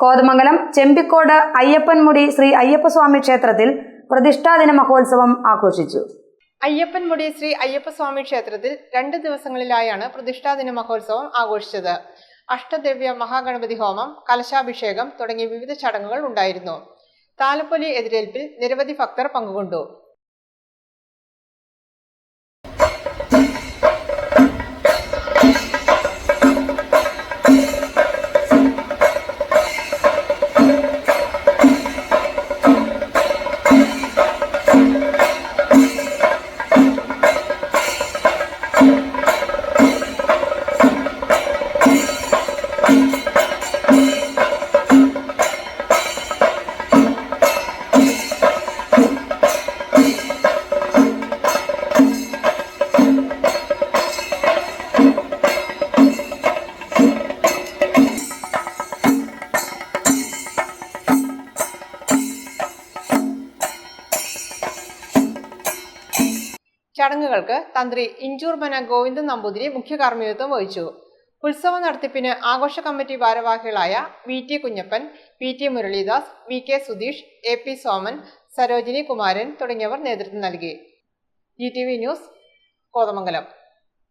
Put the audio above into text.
കോതമംഗലം ചെമ്പിക്കോട് അയ്യപ്പൻമുടി ശ്രീ അയ്യപ്പസ്വാമി ക്ഷേത്രത്തിൽ പ്രതിഷ്ഠാദിന മഹോത്സവം ആഘോഷിച്ചു. അയ്യപ്പൻമുടി ശ്രീ അയ്യപ്പസ്വാമി ക്ഷേത്രത്തിൽ 2 ദിവസങ്ങളിലായാണ് പ്രതിഷ്ഠാദിന മഹോത്സവം ആഘോഷിച്ചത്. അഷ്ടദ്രവ്യ മഹാഗണപതി ഹോമം, കലശാഭിഷേകം തുടങ്ങിയ വിവിധ ചടങ്ങുകൾ ഉണ്ടായിരുന്നു. താലപ്പൊലി എതിരേൽപ്പിൽ നിരവധി ഭക്തർ പങ്കുകൊണ്ടു. ചടങ്ങുകൾക്ക് തന്ത്രി ഇഞ്ചൂർമന ഗോവിന്ദൻ നമ്പൂതിരി മുഖ്യ കാർമ്മികത്വം വഹിച്ചു. ഉത്സവ നടത്തിപ്പിന് ആഘോഷ കമ്മിറ്റി ഭാരവാഹികളായ VT Kunjappan, PT Muralidas, VK Sudheesh, AP Soman, Sarojini Kumaran തുടങ്ങിയവർ നേതൃത്വം നൽകി. GTV news, Kothamangalam.